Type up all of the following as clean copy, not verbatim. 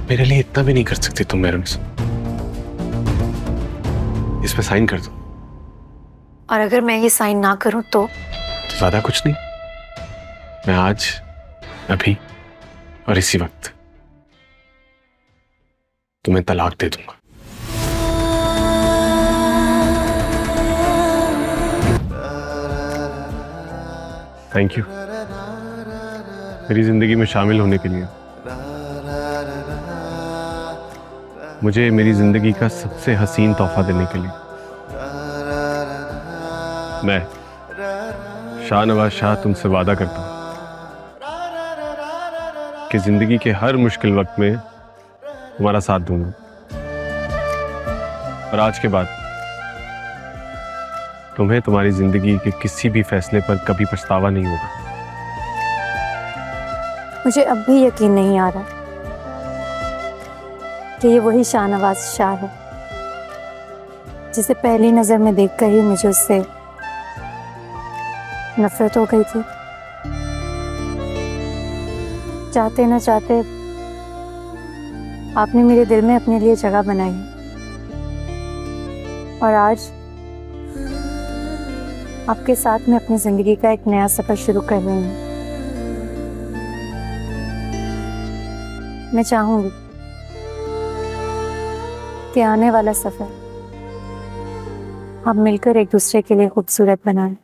मेरे लिए इतना भी नहीं कर सकती तुम मेरे से। इस पे साइन कर दो। और अगर मैं ये साइन ना करूं तो ज्यादा कुछ नहीं, मैं आज, अभी और इसी वक्त तुम्हें तलाक दे दूंगा। थैंक यू मेरी जिंदगी में शामिल होने के लिए, मुझे मेरी जिंदगी का सबसे हसीन तोहफा देने के लिए। मैं शाहनवाज शाह तुमसे वादा करता हूं कि जिंदगी के हर मुश्किल वक्त में तुम्हारा साथ दूंगा, और आज के बाद तुम्हें तुम्हारी जिंदगी के किसी भी फैसले पर कभी पछतावा नहीं होगा। मुझे अब भी यकीन नहीं आ रहा कि ये वही शाहनवाज शाह है जिसे पहली नजर में देखकर ही मुझे उससे नफरत हो गई थी। चाहते ना चाहते आपने मेरे दिल में अपने लिए जगह बनाई, और आज आपके साथ मैं अपनी जिंदगी का एक नया सफर शुरू कर रही हूँ। मैं चाहूंगी कि आने वाला सफर हम मिलकर एक दूसरे के लिए खूबसूरत बनाएं।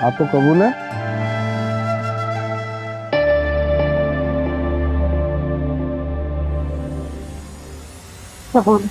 आपको कबूल है? कबूल।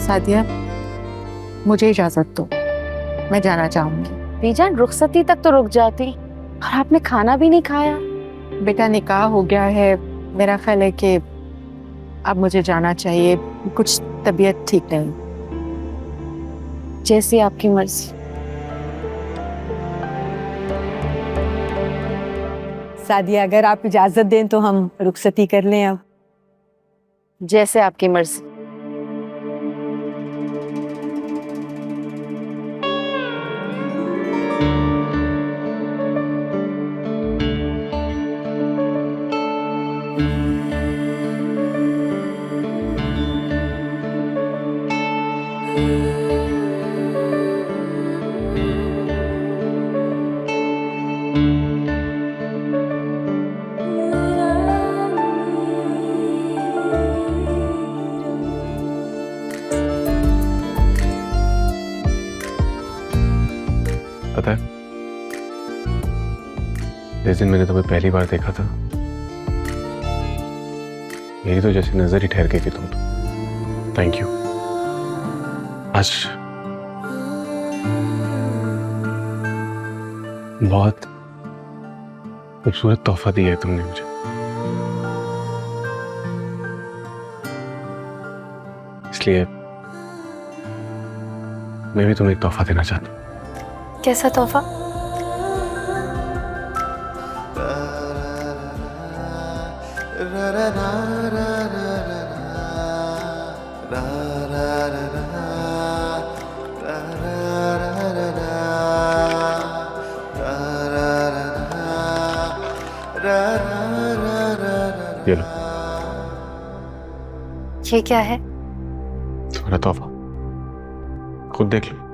सादिया, मुझे इजाजत दो, मैं जाना चाहूंगी। बीजान रुखसती तक तो रुक जाती, और आपने खाना भी नहीं खाया। बेटा निकाह हो गया है, मेरा ख्याल है कि अब मुझे जाना चाहिए, कुछ तबीयत ठीक नहीं। जैसी आपकी मर्जी। सादिया, अगर आप इजाजत दें तो हम रुखसती कर लें अब। जैसे आपकी मर्जी। पता है, जिस दिन मैंने तुम्हें पहली बार देखा था, मेरी तो जैसे नजर ही ठहर गई थी तुम तो। Thank you. आज बहुत खूबसूरत तोहफा दिया है तुमने मुझे। इसलिए मैं भी तुम्हें एक तोहफा देना चाहता हूँ। कैसा तोहफा? ये लो, ये क्या है? तुम्हारा तोहफा, खुद देख लो।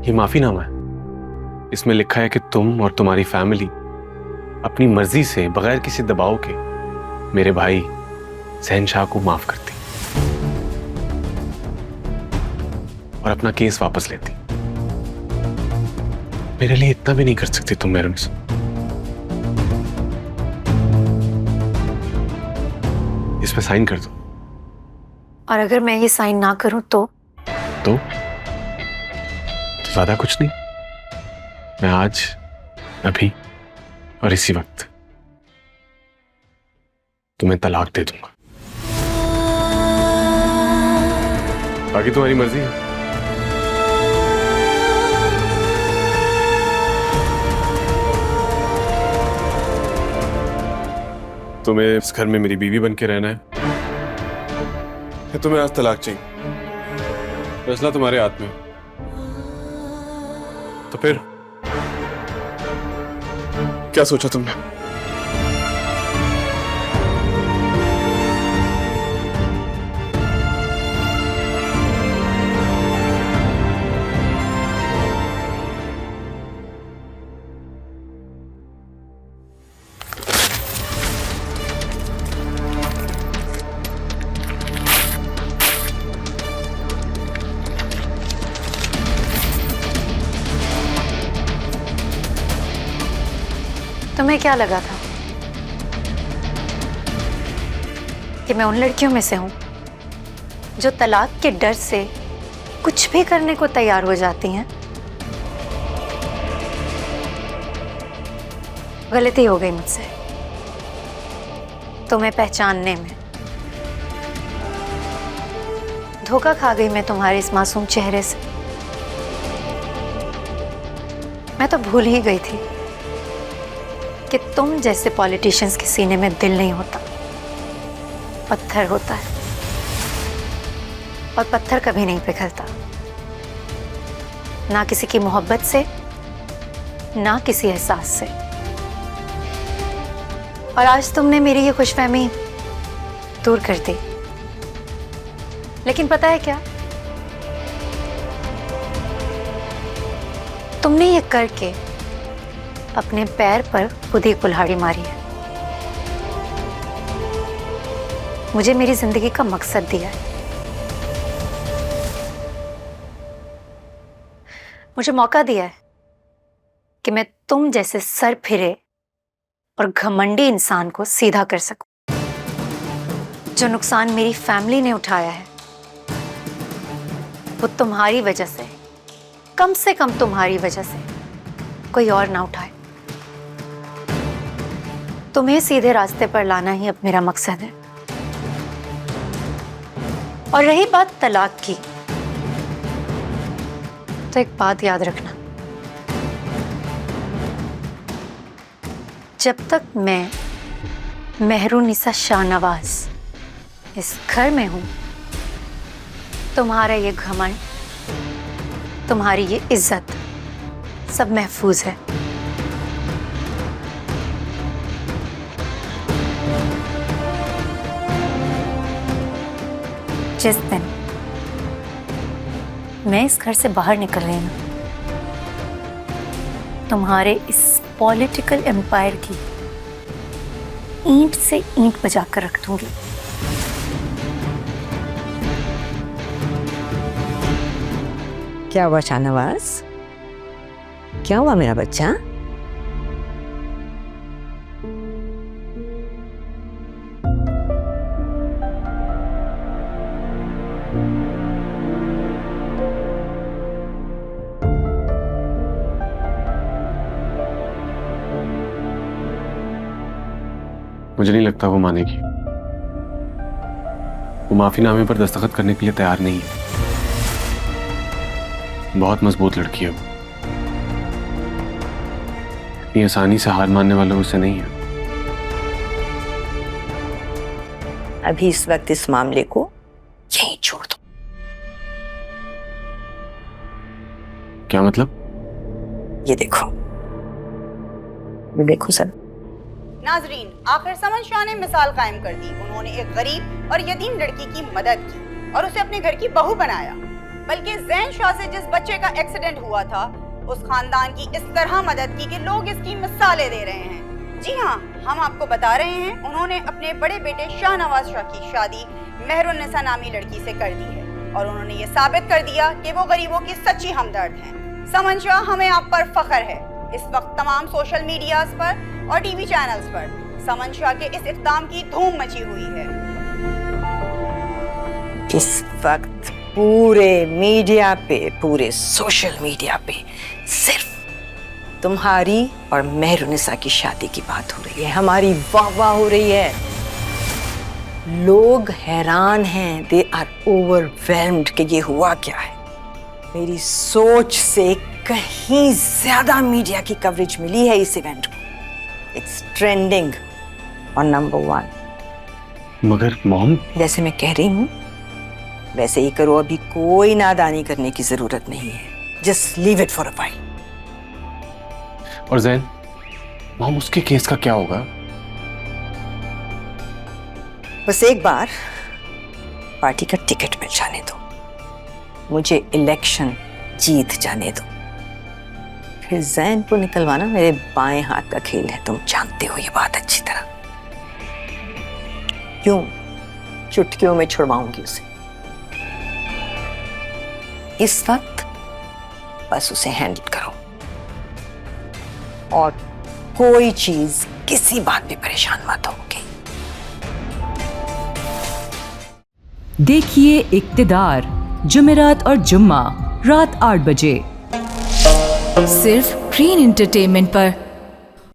ये माफीनामा है। इसमें लिखा है कि तुम और तुम्हारी फैमिली अपनी मर्जी से बगैर किसी दबाव के मेरे भाई शहनशाह को माफ करती और अपना केस वापस लेती। मेरे लिए इतना भी नहीं कर सकती तुम मेरे से। इस पे साइन कर दो। और अगर मैं ये साइन ना करूं तो ज्यादा कुछ नहीं। मैं आज अभी और इसी वक्त तुम्हें तलाक दे दूंगा। बाकी तुम्हारी मर्जी है। तुम्हें इस घर में मेरी बीवी बन के रहना है या तुम्हें आज तलाक चाहिए? फैसला तुम्हारे हाथ में। तो फिर क्या सोचा तुमने? तुम्हें क्या लगा था कि मैं उन लड़कियों में से हूं जो तलाक के डर से कुछ भी करने को तैयार हो जाती हैं? गलती हो गई मुझसे तुम्हें पहचानने में। धोखा खा गई मैं तुम्हारे इस मासूम चेहरे से। मैं तो भूल ही गई थी कि तुम जैसे पॉलिटिशियंस के सीने में दिल नहीं होता, पत्थर होता है। और पत्थर कभी नहीं पिघलता, ना किसी की मोहब्बत से, ना किसी एहसास से। और आज तुमने मेरी ये खुशफहमी दूर कर दी। लेकिन पता है क्या, तुमने ये करके अपने पैर पर खुद ही कुल्हाड़ी मारी है। मुझे मेरी जिंदगी का मकसद दिया है। मुझे मौका दिया है कि मैं तुम जैसे सर फिरे और घमंडी इंसान को सीधा कर सकूं। जो नुकसान मेरी फैमिली ने उठाया है वो तुम्हारी वजह से कम तुम्हारी वजह से कोई और ना उठाए। तुम्हें सीधे रास्ते पर लाना ही अब मेरा मकसद है। और रही बात तलाक की, तो एक बात याद रखना, जब तक मैं मेहरुनिसा शाहनवाज इस घर में हूं, तुम्हारा ये घमंड, तुम्हारी ये इज्जत सब महफूज है। जिस दिन मैं इस घर से बाहर निकल रही हूं, तुम्हारे इस पॉलिटिकल एम्पायर की ईंट से ईंट बजाकर रख दूंगी। क्या हुआ शाहनवाज? क्या हुआ मेरा बच्चा? मुझे नहीं लगता वो मानेगी। वो माफीनामे पर दस्तखत करने के लिए तैयार नहीं है। बहुत मजबूत लड़की है वो। इतनी आसानी से हार मानने वालों से नहीं है। अभी इस वक्त इस मामले को यहीं छोड़ दो। क्या मतलब? ये देखो सर। नाजरीन, आखिर समन शाह ने मिसाल कायम कर दी। उन्होंने एक गरीब और यतीम लड़की की मदद की और उसे अपने घर की बहू बनाया। बल्कि ज़ैन शाह से जिस बच्चे का एक्सीडेंट हुआ था उस खानदान की इस तरह मदद की कि लोग इसकी मिसालें दे रहे हैं। जी हाँ, हम आपको बता रहे हैं उन्होंने अपने बड़े बेटे शाहनवाज शाह की शादी मेहरुन्निसा नामी लड़की से कर दी है और उन्होंने ये साबित कर दिया कि वो गरीबों की सच्ची हमदर्द हैं। समन शाह, हमें आप पर फख्र है। इस वक्त तमाम सोशल मीडियाज पर और टीवी चैनल्स पर समन शाह के इस इक़दाम की धूम मची हुई है। इस वक्त पूरे मीडिया पे, पूरे सोशल मीडिया पे सिर्फ तुम्हारी और मेहरुन्निसा की शादी की बात हो रही है, हमारी वाह हो रही है। लोग हैरान हैं, दे आर ओवरवेल्म्ड कि ये हुआ क्या है। मेरी सोच से कहीं ज्यादा मीडिया की कवरेज मिली है इस इवेंट को। It's trending on number 1। मगर मॉम, जैसे मैं कह रही हूँ वैसे ही करो, अभी कोई नादानी करने की जरूरत नहीं है। Just leave it for a while. और जैन मॉम, उसके केस का क्या होगा? बस एक बार पार्टी का टिकट मिल जाने दो, मुझे इलेक्शन जीत जाने दो, फिर जैन को निकलवाना मेरे बाएं हाथ का खेल है। तुम जानते हो ये बात अच्छी तरह। क्यों चुटकियों में छुड़वाऊंगी उसे। इस वक्त बस उसे हैंडल करो और कोई चीज किसी बात पे परेशान मत होगी। देखिए इक्तिदार जुमेरात और जुम्मा रात 8 बजे सिर्फ ग्रीन एंटरटेनमेंट पर।